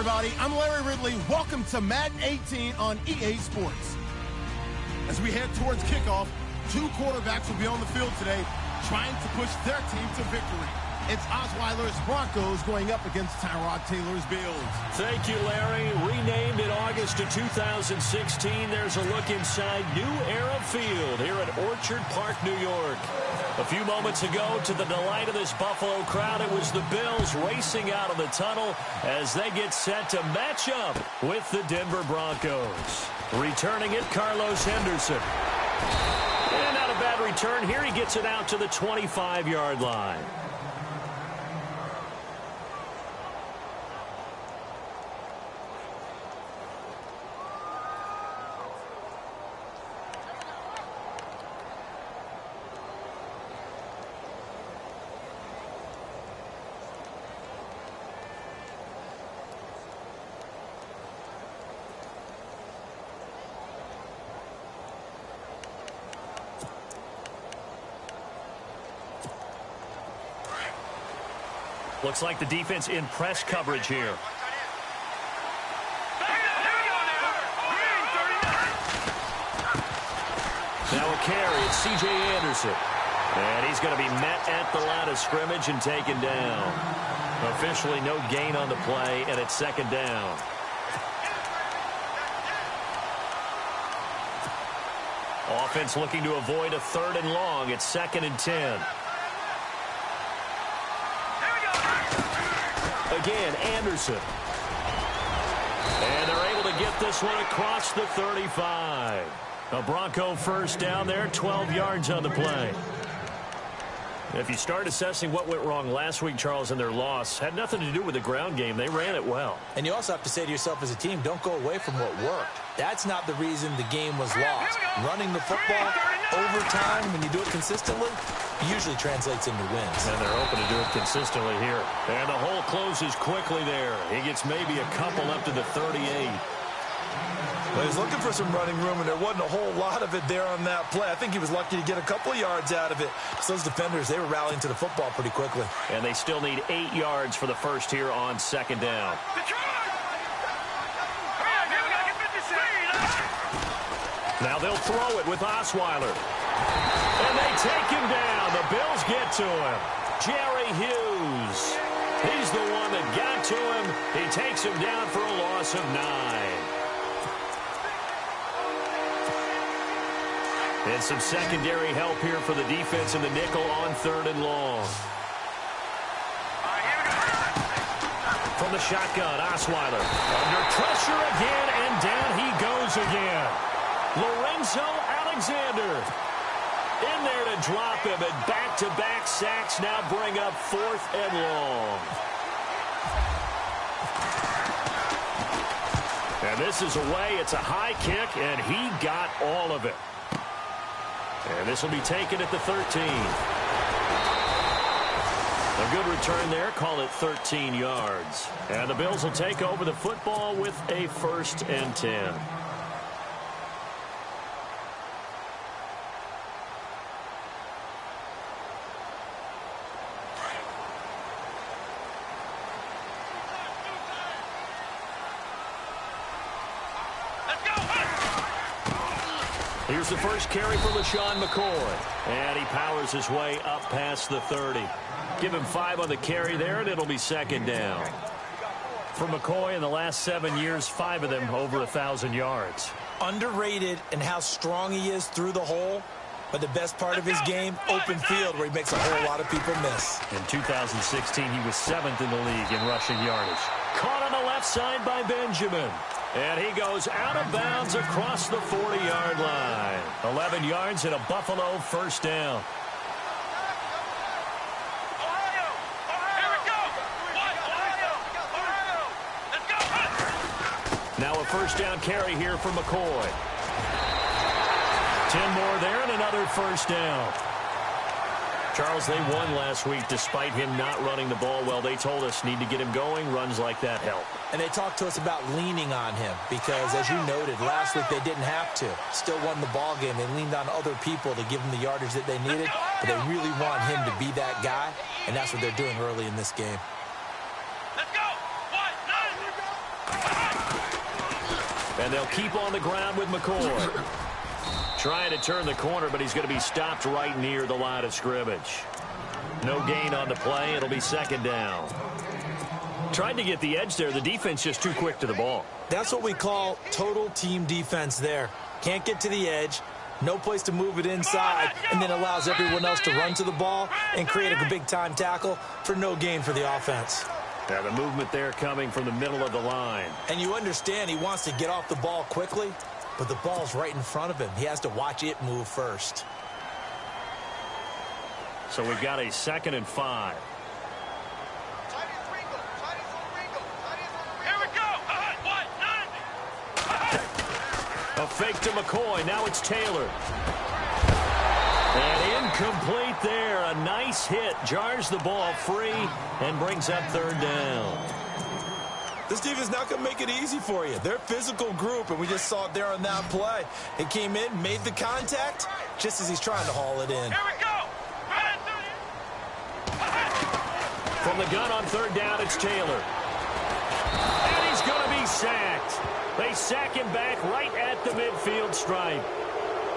everybody. I'm Larry Ridley. Welcome to Madden 18 on EA Sports. As we head towards kickoff, two quarterbacks will be on the field today trying to push their team to victory. It's Osweiler's Broncos going up against Tyrod Taylor's Bills. Thank you, Larry. Renamed in August of 2016, there's a look inside New Era Field here at Orchard Park, New York. A few moments ago, to the delight of this Buffalo crowd, it was the Bills racing out of the tunnel as they get set to match up with the Denver Broncos. Returning it, Carlos Henderson. And not a bad return here. He gets it out to the 25-yard line. Looks like the defense in press coverage here. Now a carry. It's C.J. Anderson. And he's going to be met at the line of scrimmage and taken down. Officially no gain on the play, and it's second down. Offense looking to avoid a 3rd and long. It's 2nd and 10. Again, Anderson. And they're able to get this one across the 35. A Bronco first down there, 12 yards on the play. If you start assessing what went wrong last week, Charles, in their loss, had nothing to do with the ground game. They ran it well. And you also have to say to yourself as a team, don't go away from what worked. That's not the reason the game was lost. Running the football over time, when you do it consistently, usually translates into wins. And they're hoping to do it consistently here. And the hole closes quickly there. He gets maybe a couple up to the 38. Well, he was looking for some running room, and there wasn't a whole lot of it there on that play. I think he was lucky to get a couple of yards out of it. So those defenders, they were rallying to the football pretty quickly. And they still need 8 yards for the first here on 2nd down. Now they'll throw it with Osweiler. And they take him down. The Bills get to him. Jerry Hughes. He's the one that got to him. He takes him down for a loss of 9. And some secondary help here for the defense in the nickel on 3rd and long. From the shotgun, Osweiler. Under pressure again, and down he goes again. Lorenzo Alexander in there to drop him, and back-to-back sacks now bring up 4th and long. And this is away. It's a high kick, and he got all of it. And this will be taken at the 13. A good return there. Call it 13 yards. And the Bills will take over the football with a 1st and 10. Here's the first carry for LaShawn McCoy. And he powers his way up past the 30. Give him 5 on the carry there, and it'll be 2nd down. For McCoy in the last 7 years, 5 of them over 1,000 yards. Underrated in how strong he is through the hole. But the best part of his game, open field, where he makes a whole lot of people miss. In 2016, he was 7th in the league in rushing yardage. Caught on the left side by Benjamin. And he goes out of bounds across the 40-yard line. 11 yards and a Buffalo first down. Now a first down carry here for McCoy. 10 more there and another first down. Charles, they won last week despite him not running the ball well. They told us need to get him going. Runs like that help. And they talked to us about leaning on him because, as you noted, last week they didn't have to. Still won the ball game. They leaned on other people to give them the yardage that they needed. But they really want him to be that guy, and that's what they're doing early in this game. Let's go! And they'll keep on the ground with McCoy. Trying to turn the corner, but he's going to be stopped right near the line of scrimmage. No gain on the play. It'll be second down. Tried to get the edge there. The defense just too quick to the ball. That's what we call total team defense there. Can't get to the edge, no place to move it inside, and then allows everyone else to run to the ball and create a big-time tackle for no gain for the offense. Now the movement there coming from the middle of the line. And you understand he wants to get off the ball quickly, but the ball's right in front of him. He has to watch it move first. So we've got a 2nd and 5. A fake to McCoy. Now it's Taylor. And incomplete there. A nice hit. Jars the ball free and brings up 3rd down. This defense not going to make it easy for you. They're a physical group, and we just saw it there on that play. It came in, made the contact, just as he's trying to haul it in. Here we go. From the gun on 3rd down, it's Taylor. And he's going to be sacked. They sack him back right at the midfield stripe.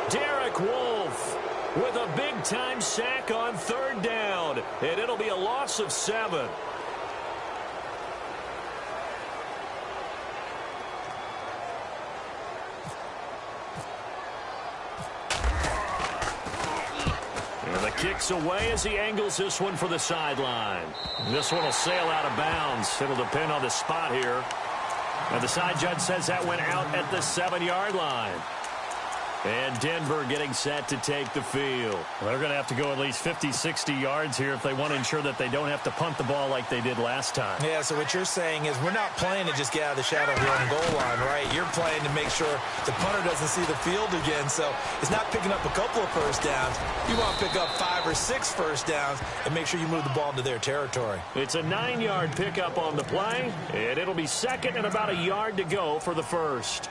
Derek Wolfe with a big-time sack on 3rd down. And it'll be a loss of 7. And the kick's away as he angles this one for the sideline. This one will sail out of bounds. It'll depend on the spot here. And the side judge says that went out at the 7-yard line. And Denver getting set to take the field. Well, they're going to have to go at least 50, 60 yards here if they want to ensure that they don't have to punt the ball like they did last time. Yeah, so what you're saying is we're not playing to just get out of the shadow of your own goal line, right? You're playing to make sure the punter doesn't see the field again. So it's not picking up a couple of first downs. You want to pick up 5 or 6 first downs and make sure you move the ball into their territory. It's a 9-yard pickup on the play, and it'll be 2nd and about a yard to go for the first.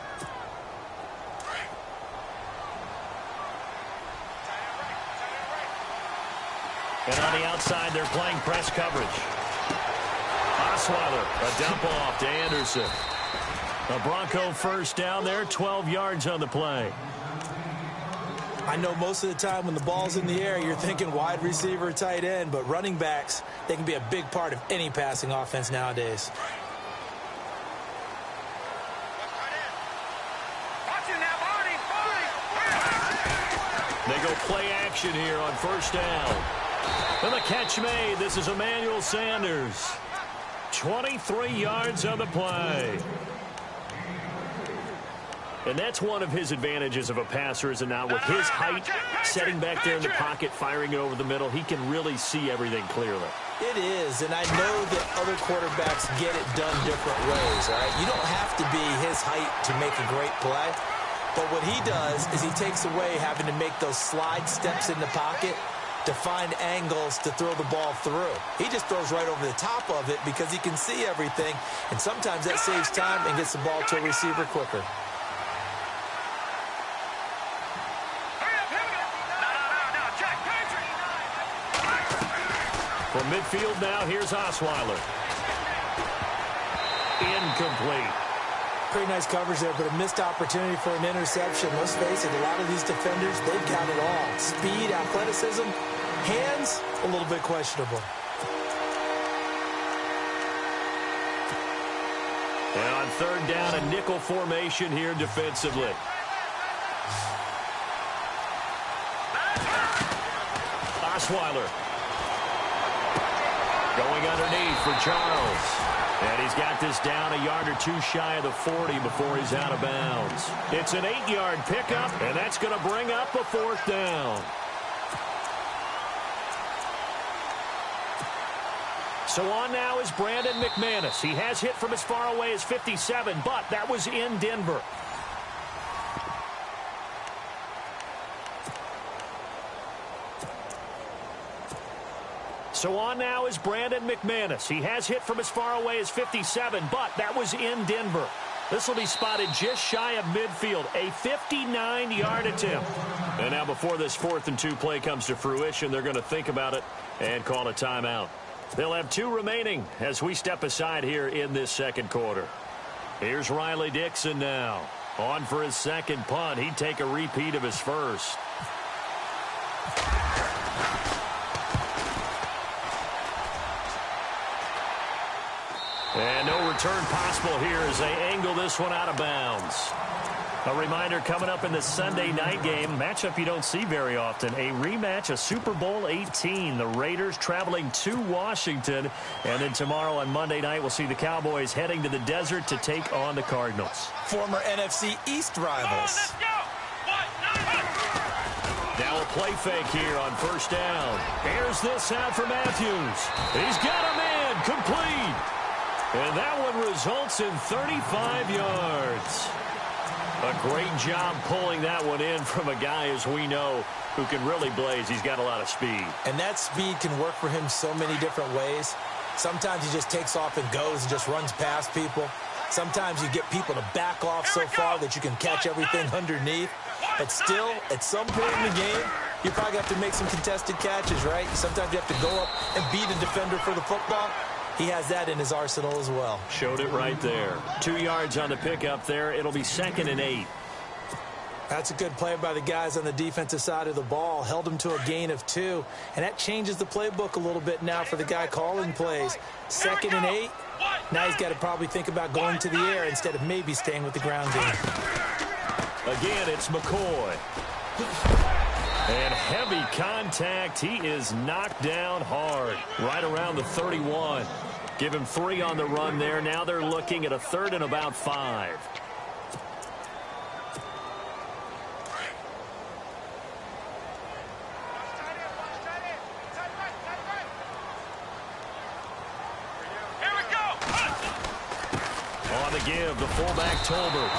And on the outside, they're playing press coverage. Osweiler, a dump off to Anderson. A Bronco first down there, 12 yards on the play. I know most of the time when the ball's in the air, you're thinking wide receiver, tight end, but running backs, they can be a big part of any passing offense nowadays. They go play action here on 1st down. And the catch made. This is Emmanuel Sanders. 23 yards on the play. And that's one of his advantages of a passer, is it not? With his height, setting back there in the pocket, firing it over the middle, he can really see everything clearly. It is, and I know that other quarterbacks get it done different ways, all right? You don't have to be his height to make a great play. But what he does is he takes away having to make those slide steps in the pocket to find angles to throw the ball through. He just throws right over the top of it because he can see everything, and sometimes that saves time and gets the ball to a receiver quicker. From midfield now, here's Osweiler. Incomplete. Pretty nice coverage there, but a missed opportunity for an interception. Let's face it, a lot of these defenders, they've got it all. Speed, athleticism, hands, a little bit questionable. And on 3rd down, a nickel formation here defensively. Osweiler. Going underneath for Charles. And he's got this down a yard or two shy of the 40 before he's out of bounds. It's an 8-yard pickup, and that's going to bring up a 4th down. So on now is Brandon McManus. He has hit from as far away as 57, but that was in Denver. So on now is Brandon McManus. He has hit from as far away as 57, but that was in Denver. This will be spotted just shy of midfield, a 59-yard attempt. And now before this 4th and 2 play comes to fruition, they're going to think about it and call a timeout. They'll have 2 remaining as we step aside here in this 2nd quarter. Here's Riley Dixon now. On for his second punt. He'd take a repeat of his first. And no return possible here as they angle this one out of bounds. A reminder coming up in the Sunday night game, matchup you don't see very often, a rematch of Super Bowl 18. The Raiders traveling to Washington. And then tomorrow on Monday night, we'll see the Cowboys heading to the desert to take on the Cardinals. Former NFC East rivals. Now a play fake here on first down. Here's this out for Matthews. He's got a man complete. And that one results in 35 yards. A great job pulling that one in from a guy, as we know, who can really blaze. He's got a lot of speed. And that speed can work for him so many different ways. Sometimes he just takes off and goes and just runs past people. Sometimes you get people to back off so far that you can catch everything underneath. But still, at some point in the game, you probably have to make some contested catches, right? Sometimes you have to go up and beat a defender for the football. He has that in his arsenal as well. Showed it right there. 2 yards on the pickup there. It'll be 2nd and 8. That's a good play by the guys on the defensive side of the ball. Held him to a gain of 2. And that changes the playbook a little bit now for the guy calling plays. 2nd and 8. Now he's got to probably think about going to the air instead of maybe staying with the ground game. Again, it's McCoy. And heavy contact. He is knocked down hard. Right around the 31. Give him 3 on the run there. Now they're looking at a 3rd and about 5. On the give, the fullback Tolbert.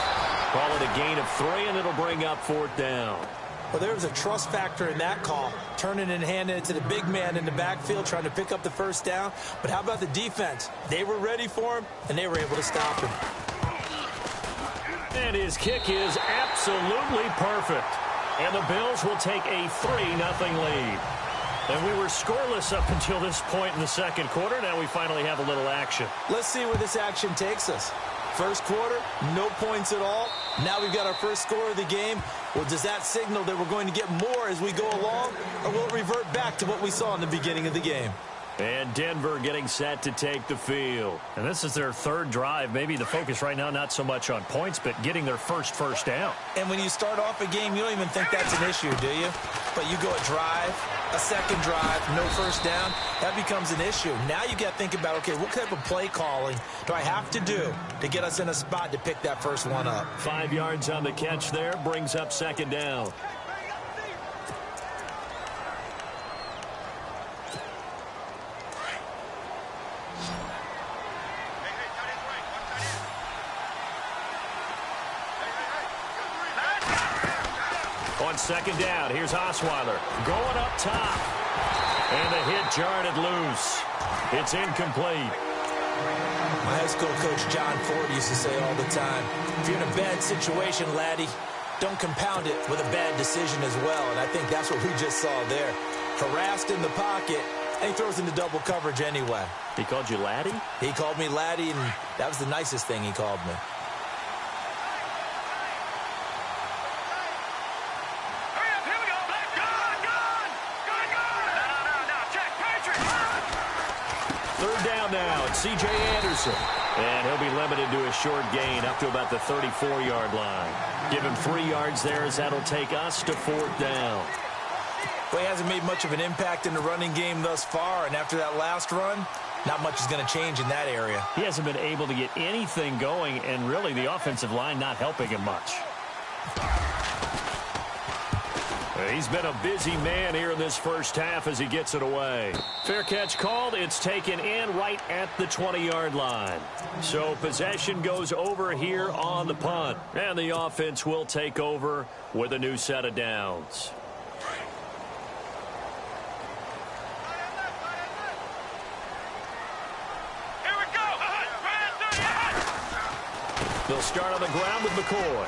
Call it a gain of 3, and it'll bring up 4th down. Well, there was a trust factor in that call. Turning and handing it to the big man in the backfield, trying to pick up the first down. But how about the defense? They were ready for him, and they were able to stop him. And his kick is absolutely perfect. And the Bills will take a 3-0 lead. And we were scoreless up until this point in the second quarter. Now we finally have a little action. Let's see where this action takes us. First quarter, no points at all. Now we've got our first score of the game. Well, does that signal that we're going to get more as we go along? Or will it revert back to what we saw in the beginning of the game? And Denver getting set to take the field. And this is their 3rd drive. Maybe the focus right now not so much on points, but getting their first down. And when you start off a game, you don't even think that's an issue, do you? But you go a drive, a second drive, no first down, that becomes an issue. Now you got to think about, okay, what type of play calling do I have to do to get us in a spot to pick that first one up? 5 yards on the catch there, brings up 2nd down. On 2nd down, here's Osweiler going up top. And the hit jarred it loose. It's incomplete. My high school coach John Ford used to say all the time, if you're in a bad situation, laddie, don't compound it with a bad decision as well. And I think that's what we just saw there. Harassed in the pocket, and he throws into double coverage anyway. He called you laddie? He called me laddie, and that was the nicest thing he called me. Now it's C.J. Anderson. And he'll be limited to a short gain up to about the 34-yard line. Give him 3 yards there as that'll take us to 4th down. Well, he hasn't made much of an impact in the running game thus far. And after that last run, not much is going to change in that area. He hasn't been able to get anything going, and really the offensive line not helping him much. He's been a busy man here in this first half as he gets it away. Fair catch called. It's taken in right at the 20-yard line. So possession goes over here on the punt. And the offense will take over with a new set of downs. Here we go. They'll start on the ground with McCoy.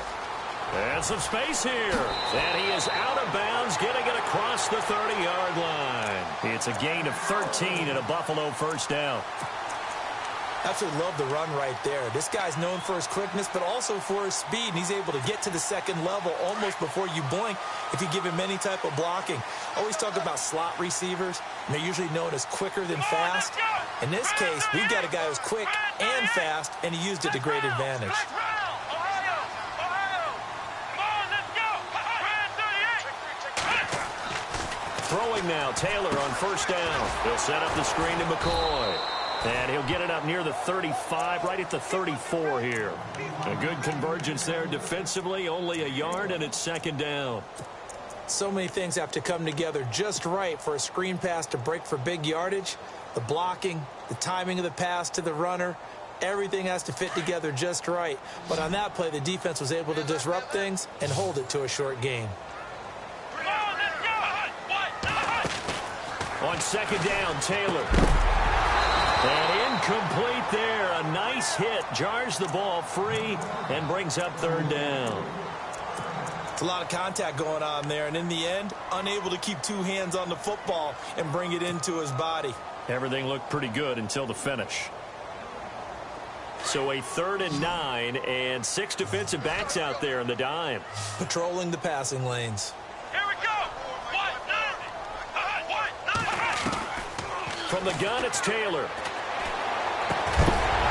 And some space here. And he is out of bounds, getting it across the 30-yard line. It's a gain of 13 and a Buffalo first down. Absolutely love the run right there. This guy's known for his quickness, but also for his speed, and he's able to get to the second level almost before you blink if you give him any type of blocking. Always talk about slot receivers, and they're usually known as quicker than fast. In this case, we've got a guy who's quick and fast, and he used it to great advantage. Throwing now, Taylor on first down. He'll set up the screen to McCoy. And he'll get it up near the 35, right at the 34 here. A good convergence there defensively, only a yard, and it's second down. So many things have to come together just right for a screen pass to break for big yardage. The blocking, the timing of the pass to the runner, everything has to fit together just right. But on that play, the defense was able to disrupt things and hold it to a short gain. On second down, Taylor. And incomplete there. A nice hit. Jars the ball free and brings up third down. It's a lot of contact going on there, and in the end, unable to keep two hands on the football and bring it into his body. Everything looked pretty good until the finish. So a 3rd and 9, and 6 defensive backs out there in the dime. Patrolling the passing lanes. From the gun, it's Taylor.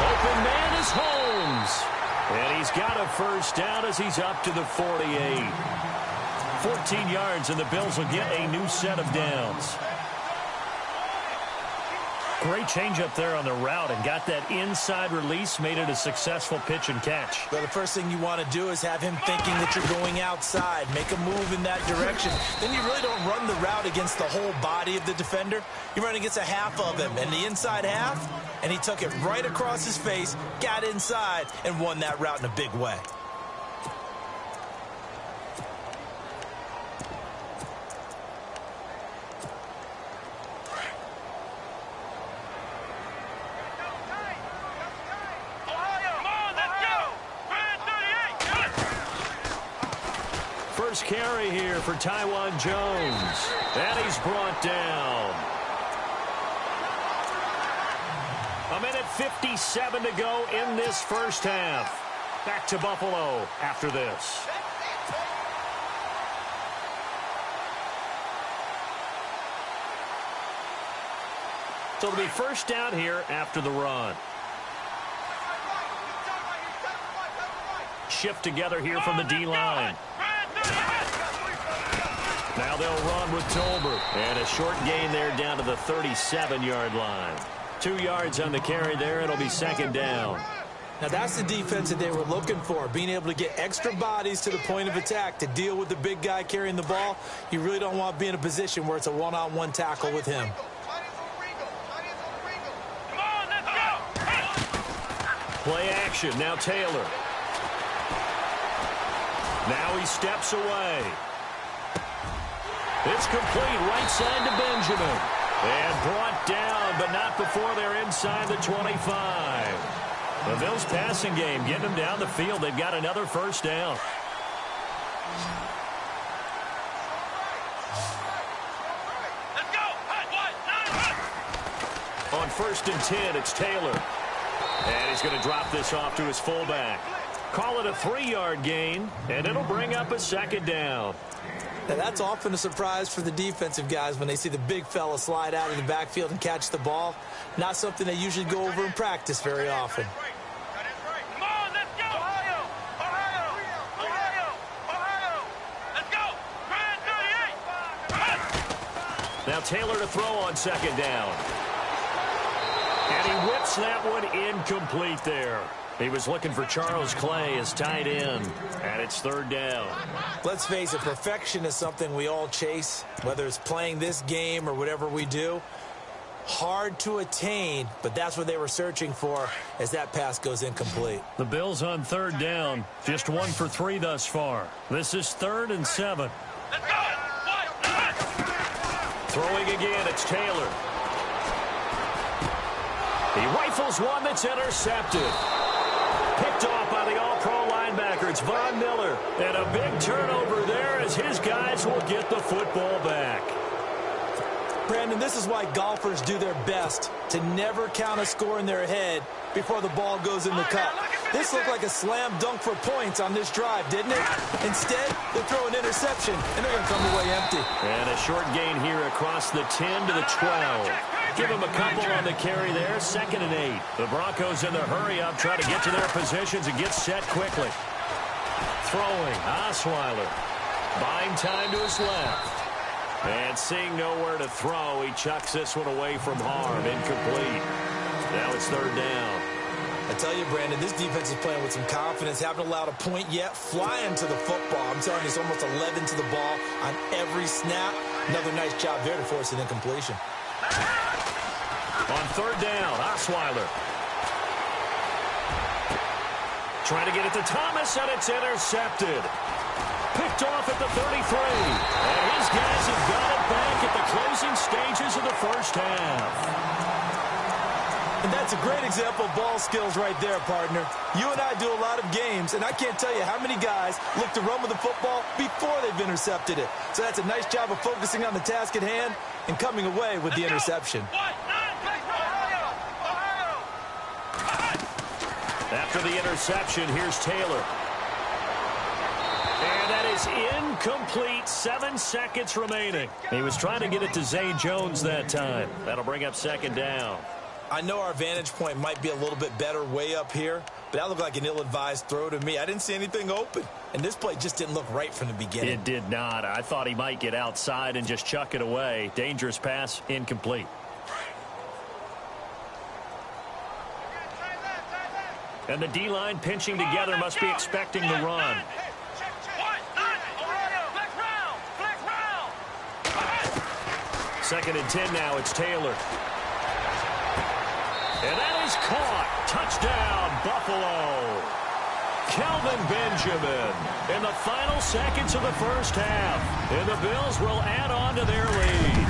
Open man is Holmes. And he's got a first down as he's up to the 48. 14 yards, and the Bills will get a new set of downs. Great change up there on the route and got that inside release, made it a successful pitch and catch. Well, the first thing you want to do is have him thinking that you're going outside, make a move in that direction. Then you really don't run the route against the whole body of the defender. You run against a half of him, and the inside half, and he took it right across his face, got inside, and won that route in a big way. First carry here for Taiwan Jones. And he's brought down. 1:57 to go in this first half. Back to Buffalo after this. So it'll be first down here after the run. Shift together here from the D-line. Now they'll run with Tolbert. And a short gain there down to the 37-yard line. 2 yards on the carry there. It'll be second down. Now that's the defense that they were looking for, being able to get extra bodies to the point of attack to deal with the big guy carrying the ball. You really don't want to be in a position where it's a one-on-one tackle with him. Play action. Now Taylor. Now he steps away. It's complete right side to Benjamin. And brought down, but not before they're inside the 25. The Bills passing game, getting them down the field. They've got another first down. On 1st and 10, it's Taylor. And he's going to drop this off to his fullback. Call it a 3-yard gain, and it'll bring up a second down. Now that's often a surprise for the defensive guys when they see the big fella slide out of the backfield and catch the ball. Not something they usually go over in practice very often. Now Taylor to throw on second down. And he whips that one incomplete there. He was looking for Charles Clay as tight end, and it's third down. Let's face it, perfection is something we all chase, whether it's playing this game or whatever we do. Hard to attain, but that's what they were searching for as that pass goes incomplete. The Bills on third down, just 1 for 3 thus far. This is 3rd and 7. Throwing again, it's Taylor. He rifles one that's intercepted. Picked off by the all-pro linebacker. It's Von Miller. And a big turnover there as his guys will get the football back. Brandon, this is why golfers do their best to never count a score in their head before the ball goes in the cup. This looked like a slam dunk for points on this drive, didn't it? Instead, they throw an interception, and they're going to come away empty. And a short gain here across the 10 to the 12. Give them a couple on the carry there, 2nd and 8. The Broncos in the hurry-up try to get to their positions and get set quickly. Throwing, Osweiler. Buying time to his left. And seeing nowhere to throw, he chucks this one away from harm. Incomplete. Now it's 3rd down. I tell you, Brandon, this defense is playing with some confidence. Haven't allowed a point yet. Flying to the football. I'm telling you, it's almost 11 to the ball on every snap. Another nice job there to force an incompletion. On 3rd down, Osweiler. Trying to get it to Thomas, and it's intercepted. Picked off at the 33. And his guys have got it back at the closing stages of the first half. And that's a great example of ball skills right there, partner. You and I do a lot of games, and I can't tell you how many guys look to run with the football before they've intercepted it. So that's a nice job of focusing on the task at hand and coming away with the interception. After the interception, here's Taylor. And that is incomplete. 7 seconds remaining. He was trying to get it to Zay Jones that time. That'll bring up 2nd down. I know our vantage point might be a little bit better way up here, but that looked like an ill-advised throw to me. I didn't see anything open, and this play just didn't look right from the beginning. It did not. I thought he might get outside and just chuck it away. Dangerous pass, incomplete. And the D-line pinching together must be expecting the run. 2nd and 10 now. It's Taylor. And that is caught. Touchdown, Buffalo. Kelvin Benjamin in the final seconds of the first half. And the Bills will add on to their lead.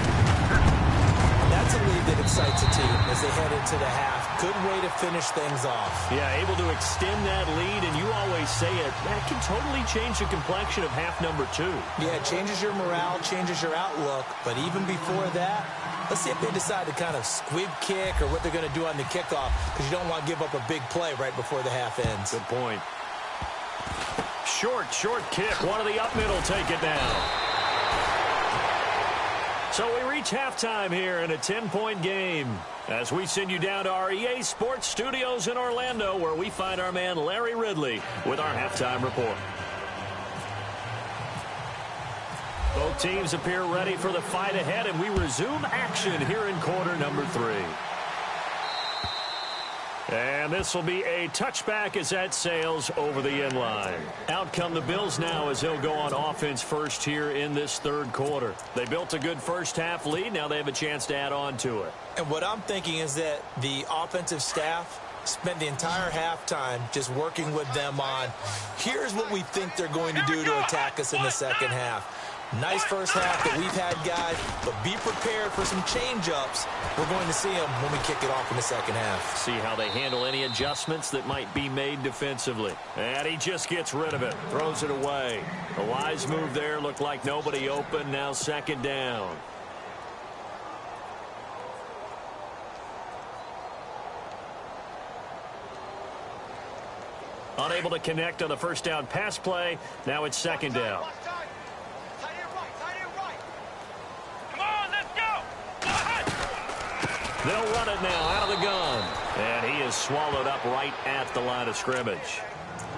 That's a lead that excites a team as they head into the half. Good way to finish things off. Yeah, able to extend that lead, and you always say it, that can totally change the complexion of half number 2. Yeah, it changes your morale, changes your outlook. But even before that, let's see if they decide to kind of squib kick or what they're going to do on the kickoff, because you don't want to give up a big play right before the half ends. Good point. Short kick. One of the up middle take it down. So we reach halftime here in a 10-point game as we send you down to our EA Sports Studios in Orlando, where we find our man Larry Ridley with our halftime report. Both teams appear ready for the fight ahead, and we resume action here in quarter number 3. And this will be a touchback as that sails over the end line. Out come the Bills now as they'll go on offense first here in this 3rd quarter. They built a good first half lead. Now they have a chance to add on to it. And what I'm thinking is that the offensive staff spent the entire halftime just working with them on, here's what we think they're going to do to attack us in the second half. Nice first half that we've had, guys, but be prepared for some change-ups. We're going to see them when we kick it off in the second half. See how they handle any adjustments that might be made defensively. And he just gets rid of it, throws it away. A wise move there, looked like nobody open, now 2nd down. Unable to connect on the first down pass play, now it's 2nd down. They'll run it now out of the gun. And he is swallowed up right at the line of scrimmage.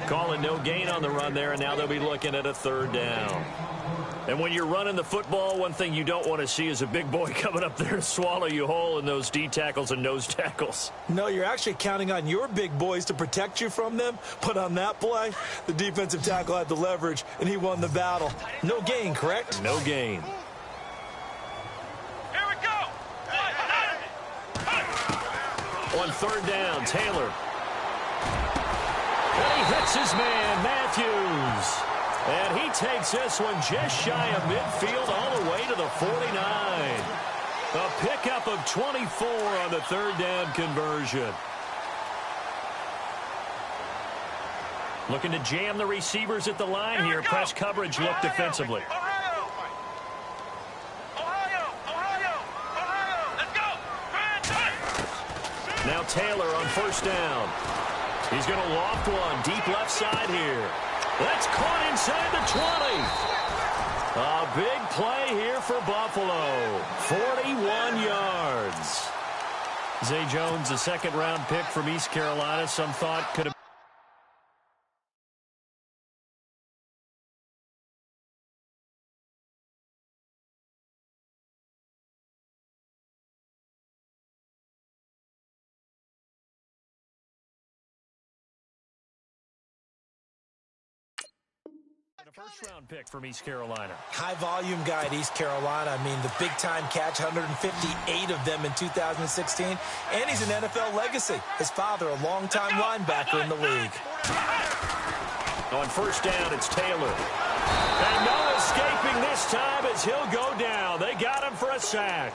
Calling no gain on the run there, and now they'll be looking at a 3rd down. And when you're running the football, one thing you don't want to see is a big boy coming up there and swallow you whole in those D tackles and nose tackles. No, you're actually counting on your big boys to protect you from them. But on that play, the defensive tackle had the leverage, and he won the battle. No gain, correct? No gain. On 3rd down, Taylor. And he hits his man, Matthews. And he takes this one just shy of midfield all the way to the 49. A pickup of 24 on the 3rd down conversion. Looking to jam the receivers at the line here. Press coverage look defensively. Now Taylor on first down. He's going to loft one deep left side here. That's caught inside the 20. A big play here for Buffalo. 41 yards. Zay Jones, a second-round pick from East Carolina. Some thought could have. A first-round pick from East Carolina. High-volume guy at East Carolina. I mean, the big-time catch, 158 of them in 2016. And he's an NFL legacy. His father, a long-time linebacker in the league. On first down, it's Taylor. And no escaping this time as he'll go down. They got him for a sack.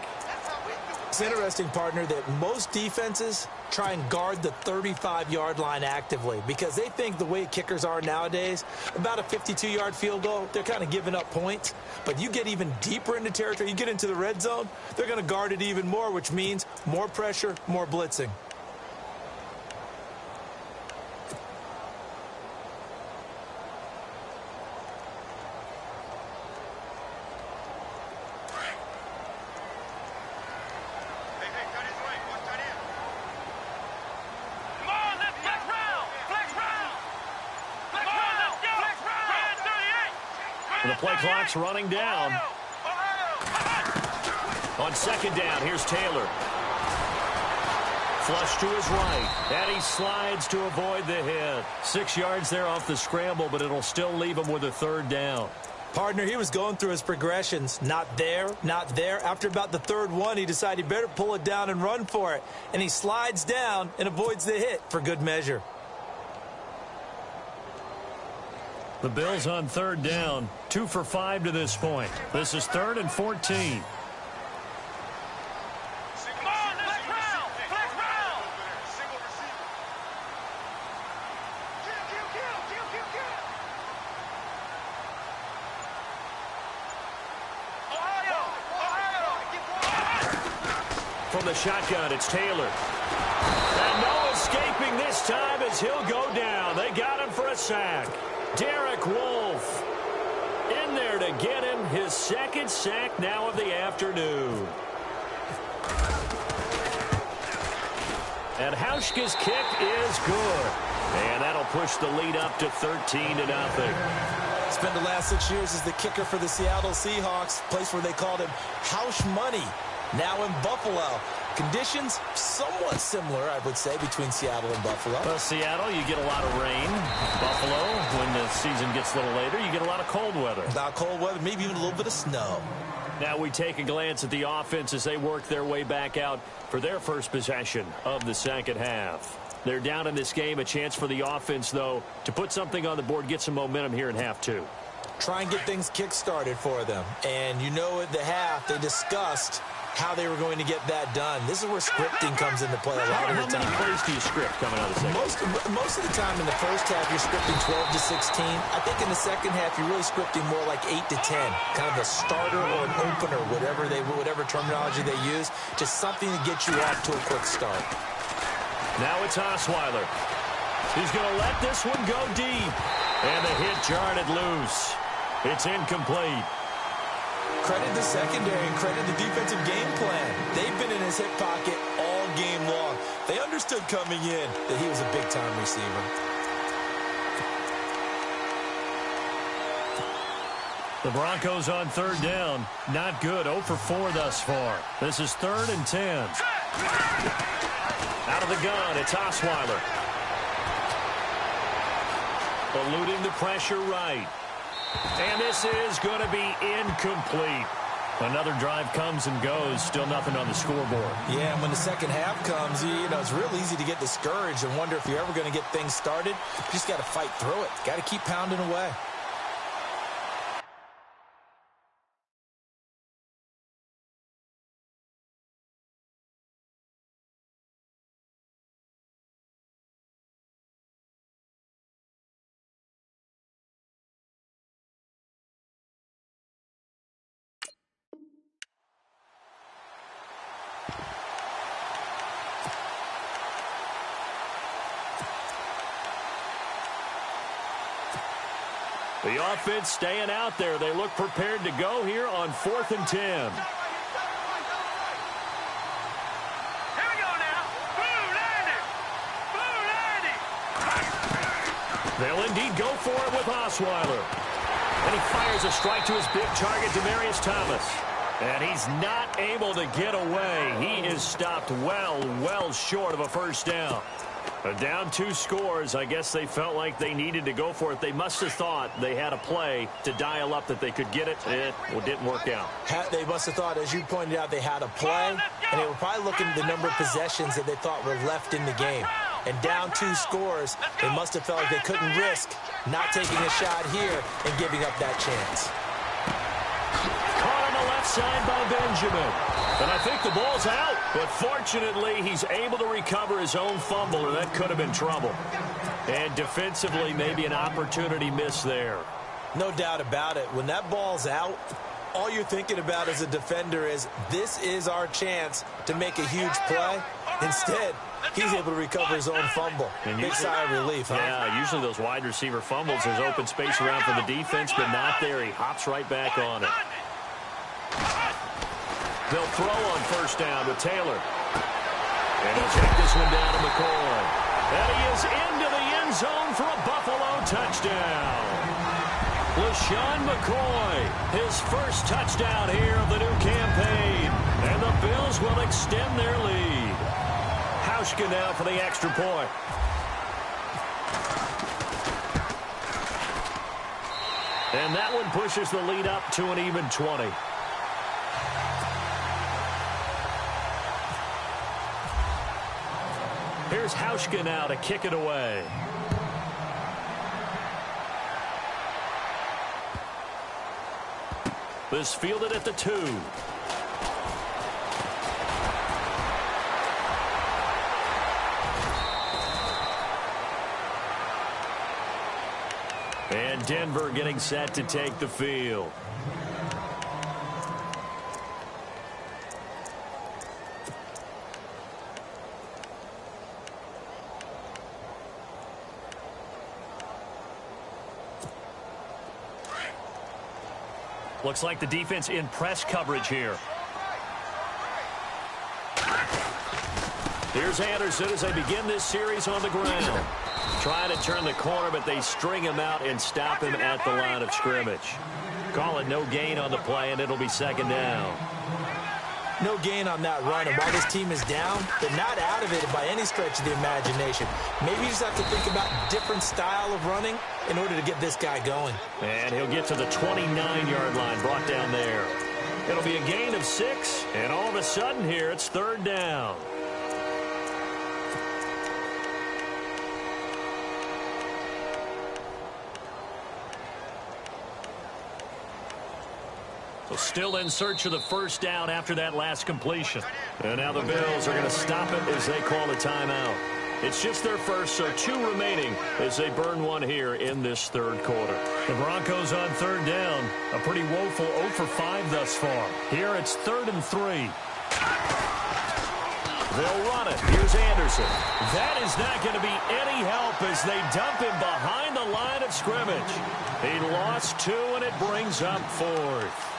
It's interesting, partner, that most defenses try and guard the 35-yard line actively because they think the way kickers are nowadays, about a 52-yard field goal, they're kind of giving up points. But you get even deeper into territory, you get into the red zone, they're going to guard it even more, which means more pressure, more blitzing. The play clock's running down. On second down, here's Taylor. Flush to his right. And he slides to avoid the hit. 6 yards there off the scramble, but it'll still leave him with a third down. Partner, he was going through his progressions. Not there, not there. After about the third one, he decided he better pull it down and run for it. And he slides down and avoids the hit for good measure. The Bills on third down, 2 for 5 to this point. This is 3rd and 14. From the shotgun, it's Taylor. And no escaping this time as he'll go down. They got him for a sack. Derek Wolfe in there to get him his second sack now of the afternoon. And Hauschka's kick is good. And that'll push the lead up to 13-0. Spent the last 6 years as the kicker for the Seattle Seahawks, place where they called him Hausch Money. Now in Buffalo. Conditions somewhat similar, I would say, between Seattle and Buffalo. Well, Seattle, you get a lot of rain. Buffalo, when the season gets a little later, you get a lot of cold weather. About cold weather, maybe even a little bit of snow. Now we take a glance at the offense as they work their way back out for their first possession of the second half. They're down in this game. A chance for the offense, though, to put something on the board, get some momentum here in half two. Try and get things kick-started for them. And you know at the half, they discussed how they were going to get that done. This is where scripting comes into play a lot of the time. How many plays do you script coming out of the second? Most of the time in the first half, you're scripting 12 to 16. I think in the second half, you're really scripting more like 8 to 10. Kind of a starter or an opener, whatever terminology they use. Just something to get you off to a quick start. Now it's Osweiler. He's going to let this one go deep. And the hit jarred it loose. It's incomplete. Credit the secondary and credit the defensive game plan. They've been in his hip pocket all game long. They understood coming in that he was a big-time receiver. The Broncos on third down. Not good. 0 for 4 thus far. This is 3rd and 10. Out of the gun, it's Osweiler. Eluding the pressure right. And this is going to be incomplete. Another drive comes and goes. Still nothing on the scoreboard. Yeah, and when the second half comes, you know, it's real easy to get discouraged and wonder if you're ever going to get things started. You just got to fight through it. Got to keep pounding away. The offense staying out there. They look prepared to go here on 4th and 10. They'll indeed go for it with Osweiler. And he fires a strike to his big target, Demaryius Thomas. And he's not able to get away. He is stopped well short of a first down. Down 2 scores. I guess they felt like they needed to go for it. They must have thought they had a play to dial up that they could get it. It didn't work out. They must have thought, as you pointed out, they had a play, and they were probably looking at the number of possessions that they thought were left in the game. And down 2 scores, they must have felt like they couldn't risk not taking a shot here and giving up that chance. Caught on the left side by Benjamin. And I think the ball's out. But fortunately, he's able to recover his own fumble, or that could have been trouble. And defensively, maybe an opportunity missed there. No doubt about it. When that ball's out, all you're thinking about as a defender is, this is our chance to make a huge play. Instead, he's able to recover his own fumble. Big sigh of relief, huh? Yeah, usually those wide receiver fumbles, there's open space around for the defense, but not there. He hops right back on it. They'll throw on first down with Taylor. And he'll take this one down to McCoy. And he is into the end zone for a Buffalo touchdown. LaShawn McCoy, his first touchdown here of the new campaign. And the Bills will extend their lead. Hauschka now for the extra point. And that one pushes the lead up to an even 20. Here's Hauschka now to kick it away. This fielded at the 2. And Denver getting set to take the field. Looks like the defense in press coverage here. Here's Anderson as they begin this series on the ground. Trying to turn the corner, but they string him out and stop him at the line of scrimmage. Call it no gain on the play, and it'll be second down. No gain on that run, and while this team is down, they're not out of it by any stretch of the imagination. Maybe you just have to think about different style of running in order to get this guy going. And he'll get to the 29-yard line, brought down there. It'll be a gain of 6, and all of a sudden here, it's third down. So still in search of the first down after that last completion. And now the Bills are going to stop it as they call a timeout. It's just their first, so 2 remaining as they burn one here in this third quarter. The Broncos on third down. A pretty woeful 0 for 5 thus far. Here it's 3rd and 3. They'll run it. Here's Anderson. That is not going to be any help as they dump him behind the line of scrimmage. He lost 2, and it brings up 4th.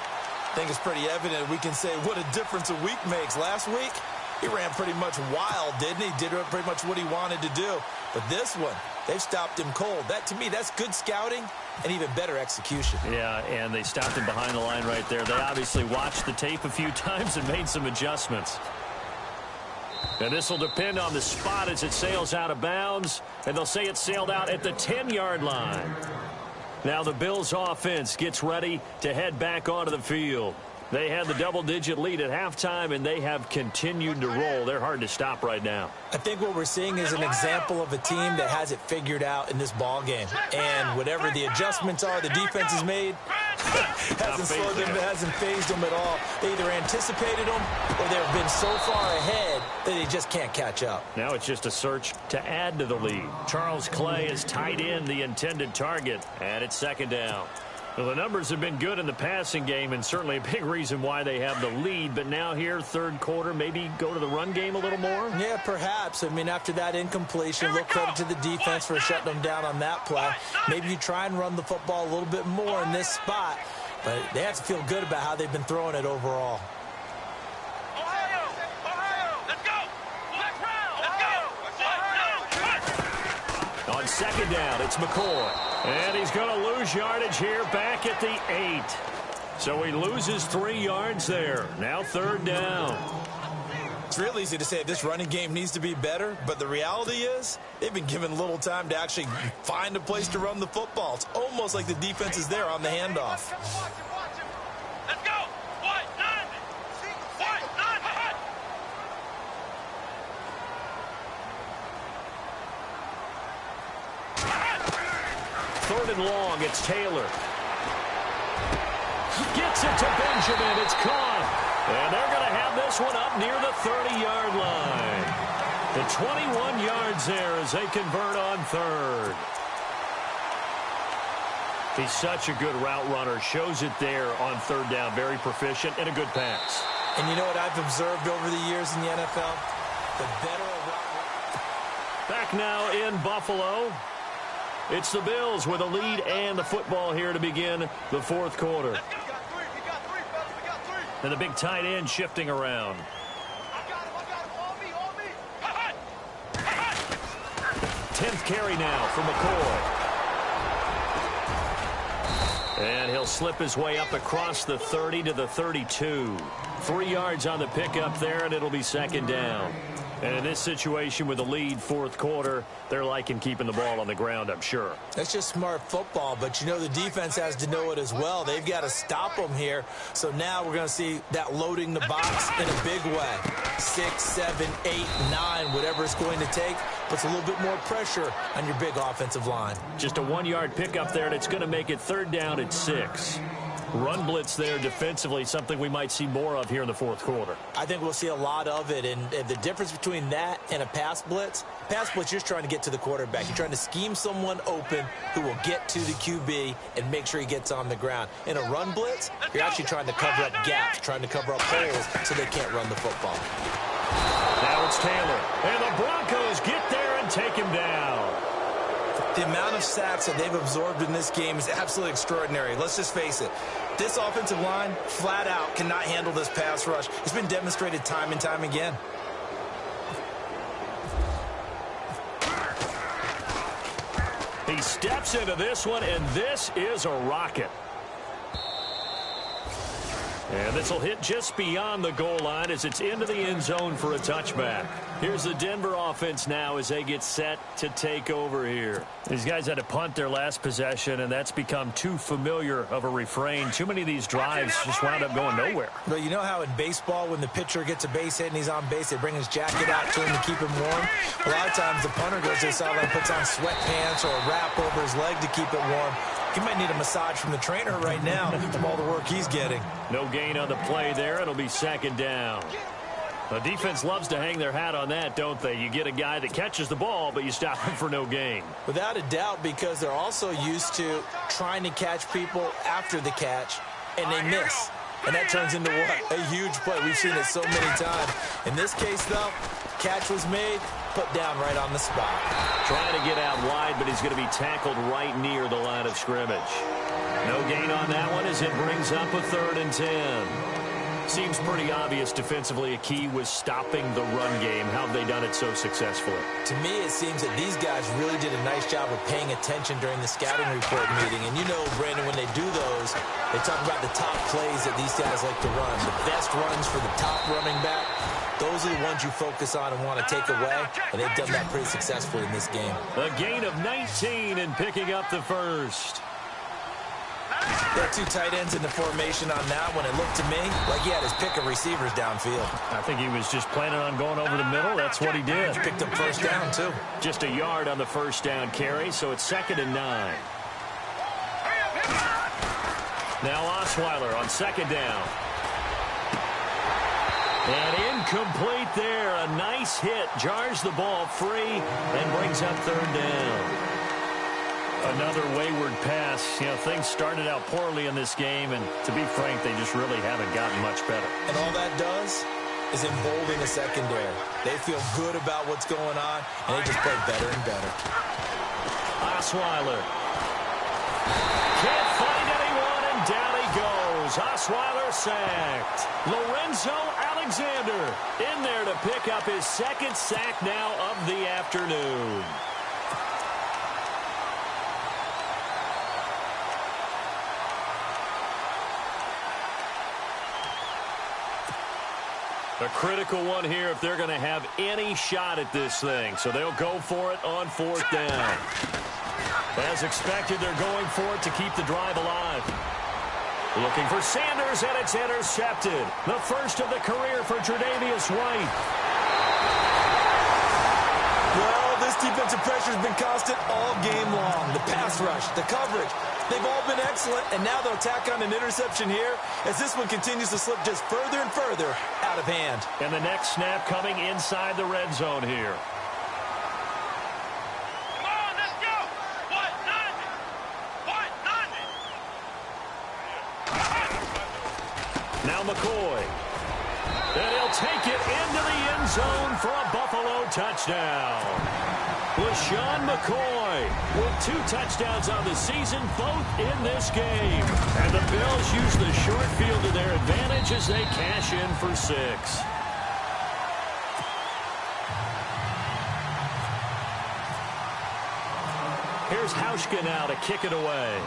I think it's pretty evident we can say what a difference a week makes. Last week, he ran pretty much wild, didn't he? Did pretty much what he wanted to do. But this one, they've stopped him cold. That, to me, that's good scouting and even better execution. Yeah, and they stopped him behind the line right there. They obviously watched the tape a few times and made some adjustments. And this will depend on the spot as it sails out of bounds. And they'll say it sailed out at the 10-yard line. Now the Bills offense gets ready to head back onto the field. They had the double-digit lead at halftime, and they have continued to roll. They're hard to stop right now. I think what we're seeing is an example of a team that has it figured out in this ball game. And whatever the adjustments are the defense has made, hasn't slowed them, hasn't phased them at all. They either anticipated them or they've been so far ahead that they just can't catch up. Now it's just a search to add to the lead. Charles Clay has tied in the intended target, and it's second down. Well, the numbers have been good in the passing game, and certainly a big reason why they have the lead. But now here, third quarter, maybe go to the run game a little more? Yeah, perhaps. I mean, after that incompletion, a little credit to the defense for shutting them down on that play. Maybe you try and run the football a little bit more in this spot. But they have to feel good about how they've been throwing it overall. On second down, it's McCoy. And he's going to lose yardage here back at the 8. So he loses 3 yards there. Now third down. It's real easy to say this running game needs to be better, but the reality is they've been given little time to actually find a place to run the football. It's almost like the defense is there on the handoff. Let's go! Third and long, it's Taylor. Gets it to Benjamin. It's caught. And they're going to have this one up near the 30-yard line. The 21 yards there as they convert on third. He's such a good route runner. Shows it there on third down. Very proficient and a good pass. And you know what I've observed over the years in the NFL? The better a route. Back now in Buffalo. It's the Bills with a lead and the football here to begin the fourth quarter. And the big tight end shifting around. 10th carry now for McCoy. And he'll slip his way up across the 30 to the 32. 3 yards on the pickup there, and it'll be second down. And in this situation with the lead fourth quarter, they're liking keeping the ball on the ground, I'm sure. That's just smart football, but you know the defense has to know it as well. They've got to stop them here. So now we're going to see that loading the box in a big way. 6, 7, 8, 9, whatever it's going to take, puts a little bit more pressure on your big offensive line. Just a 1-yard pickup there, and it's going to make it third down at 6. Run blitz there defensively, something we might see more of here in the fourth quarter. I think we'll see a lot of it, and the difference between that and a pass blitz, you're just trying to get to the quarterback. You're trying to scheme someone open who will get to the QB and make sure he gets on the ground. In a run blitz, you're actually trying to cover up gaps, trying to cover up holes so they can't run the football. Now it's Taylor, and the Broncos get there and take him down. The amount of sacks that they've absorbed in this game is absolutely extraordinary. Let's just face it. This offensive line, flat out, cannot handle this pass rush. It's been demonstrated time and time again. He steps into this one, and this is a rocket. And this will hit just beyond the goal line as it's into the end zone for a touchback. Here's the Denver offense now as they get set to take over here. These guys had to punt their last possession, and that's become too familiar of a refrain. Too many of these drives just wound up going nowhere. Well, you know how in baseball when the pitcher gets a base hit and he's on base, they bring his jacket out to him to keep him warm? A lot of times the punter goes to the sideline, puts on sweatpants or a wrap over his leg to keep it warm. He might need a massage from the trainer right now from all the work he's getting. No gain on the play there. It'll be second down. The defense loves to hang their hat on that, don't they? You get a guy that catches the ball, but you stop him for no gain. Without a doubt, because they're also used to trying to catch people after the catch, and they miss. And that turns into what? A huge play. We've seen it so many times. In this case, though, catch was made, put down right on the spot. Trying to get out wide, but he's going to be tackled right near the line of scrimmage. No gain on that one as it brings up a 3rd and 10. Seems pretty obvious defensively a key was stopping the run game. How have they done it so successfully? To me, it seems that these guys really did a nice job of paying attention during the scouting report meeting. And you know, Brandon, when they do those, they talk about the top plays that these guys like to run. The best runs for the top running back. Those are the ones you focus on and want to take away, and they've done that pretty successfully in this game. A gain of 19 and picking up the first. There are 2 tight ends in the formation on that one. It looked to me like he had his pick of receivers downfield. I think he was just planning on going over the middle. That's what he did. He picked up first down, too. Just a yard on the first down carry, so it's 2nd and 9. Now Osweiler on 2nd down. And incomplete there. A nice hit. Jars the ball free and brings up 3rd down. Another wayward pass. You know, things started out poorly in this game, and to be frank, they just really haven't gotten much better. And all that does is embolden the secondary. They feel good about what's going on, and they just play better and better. Osweiler. Can't find anyone, and down he goes. Osweiler sacked. Lorenzo Alexander in there to pick up his second sack now of the afternoon. A critical one here if they're going to have any shot at this thing. So they'll go for it on fourth down. As expected, they're going for it to keep the drive alive. Looking for Sanders, and it's intercepted. The first of the career for Tre'Davious White. Well, this defensive pressure has been constant all game long. The pass rush, the coverage, they've all been excellent, and now they'll tack on an interception here as this one continues to slip just further and further out of hand. And the next snap coming inside the red zone here. Come on, let's go. What? Nothing. What? Nothing. Now McCoy. And he'll take it into the end zone for a Buffalo touchdown. LaShawn McCoy with 2 touchdowns on the season, both in this game. And the Bills use the short field to their advantage as they cash in for 6. Here's Hauschka now to kick it away.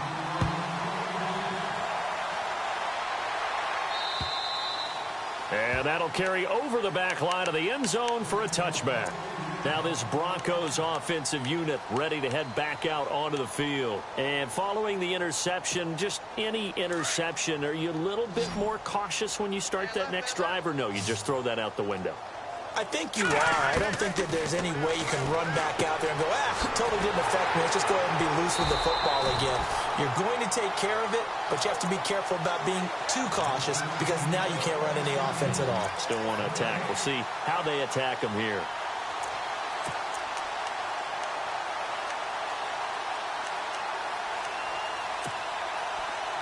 And that'll carry over the back line of the end zone for a touchback. Now this Broncos offensive unit ready to head back out onto the field. And following the interception, just any interception, are you a little bit more cautious when you start that next drive, or no, you just throw that out the window? I think you are. I don't think that there's any way you can run back out there and go, totally didn't affect me. Let's just go ahead and be loose with the football again. You're going to take care of it, but you have to be careful about being too cautious because now you can't run any offense at all. Still want to attack. We'll see how they attack them here.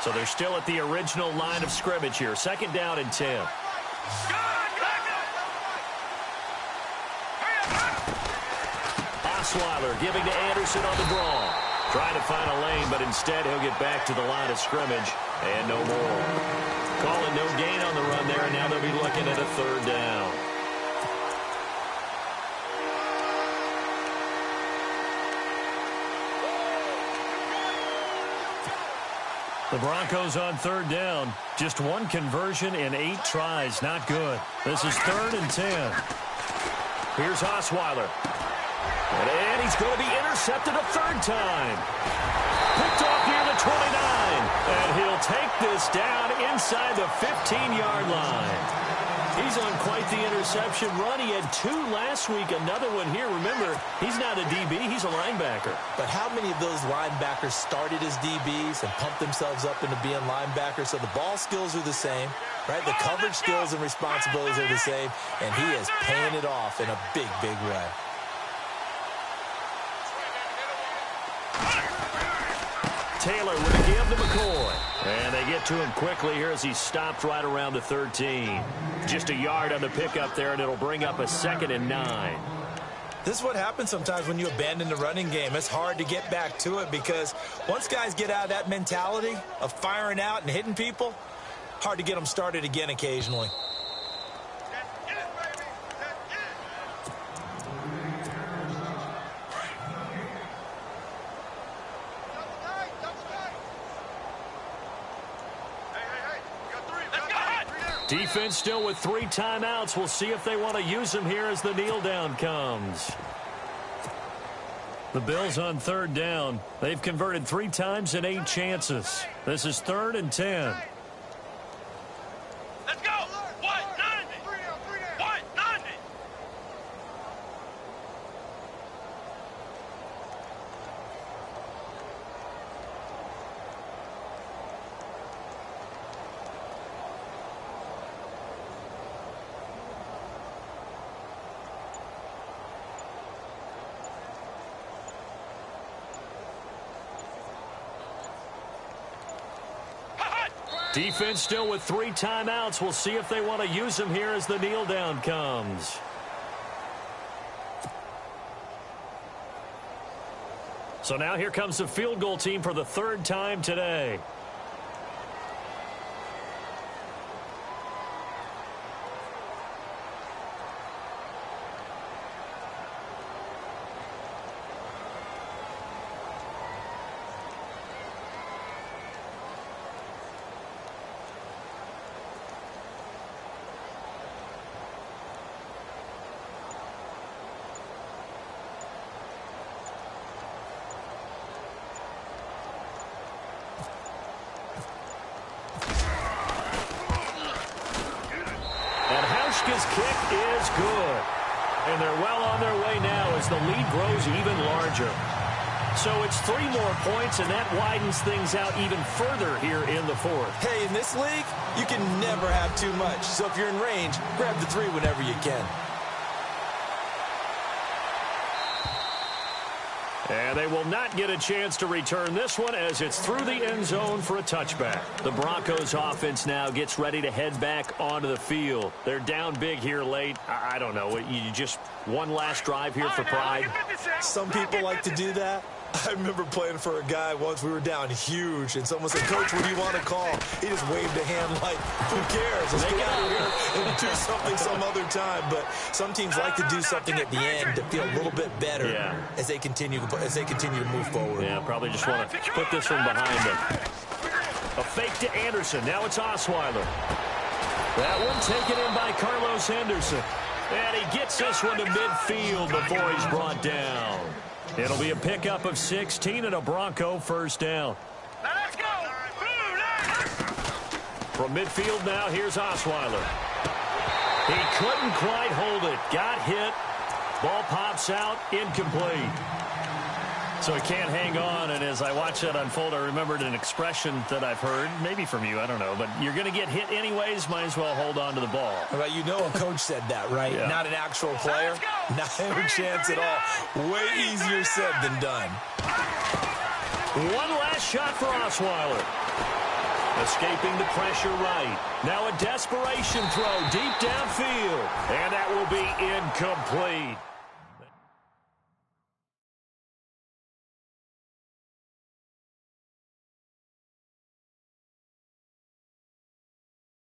So they're still at the original line of scrimmage here. 2nd down and 10. Osweiler giving to Anderson on the draw. Trying to find a lane, but instead he'll get back to the line of scrimmage. And no more. Calling no gain on the run there, and now they'll be looking at a 3rd down. The Broncos on 3rd down. Just 1 conversion in 8 tries. Not good. This is 3rd and 10. Here's Osweiler. And he's going to be intercepted a 3rd time. Picked off near the 29. And he'll take this down inside the 15-yard line. He's on quite the interception run. He had 2 last week, another one here. Remember, he's not a DB, he's a linebacker. But how many of those linebackers started as DBs and pumped themselves up into being linebackers? So the ball skills are the same, right? The coverage skills and responsibilities are the same, and he is paying it off in a big, big way. Taylor with a give to McCoy. And they get to him quickly here as he stopped right around the 13. Just a yard on the pickup there, and it'll bring up a 2nd and 9. This is what happens sometimes when you abandon the running game. It's hard to get back to it because once guys get out of that mentality of firing out and hitting people, hard to get them started again occasionally. Defense still with 3 timeouts. We'll see if they want to use them here as the kneel down comes. The Bills on 3rd down. They've converted 3 times in 8 chances. This is 3rd and 10. Let's go. What? Nothing. What? Nothing. Defense still with 3 timeouts. We'll see if they want to use them here as the kneel down comes. So now here comes the field goal team for the 3rd time today. His kick is good. And they're well on their way now as the lead grows even larger. So it's 3 more points, and that widens things out even further here in the 4th. Hey, in this league, you can never have too much. So if you're in range, grab the 3 whenever you can. And they will not get a chance to return this one as it's through the end zone for a touchback. The Broncos offense now gets ready to head back onto the field. They're down big here late. I don't know. You just one last drive here for pride. Some people like to do that. I remember playing for a guy once. We were down huge, and someone said, "Coach, what do you want to call?" He just waved a hand like, "Who cares? Let's get out of here and do something some other time." But some teams like to do something at the end to feel a little bit better as they continue to move forward. Yeah, probably just want to put this one behind them. A fake to Anderson. Now it's Osweiler. That one taken in by Carlos Henderson. And he gets this one to midfield before he's brought down. It'll be a pickup of 16 and a Bronco first down. Now let's go. From midfield now, here's Osweiler. He couldn't quite hold it. Got hit. Ball pops out. Incomplete. So he can't hang on, and as I watch that unfold, I remembered an expression that I've heard, maybe from you, I don't know, but you're going to get hit anyways, might as well hold on to the ball. Well, you know a coach said that, right? Yeah. Not an actual player. Not a chance at all. Way easier said than done. One last shot for Osweiler. Escaping the pressure right. Now a desperation throw deep downfield, and that will be incomplete.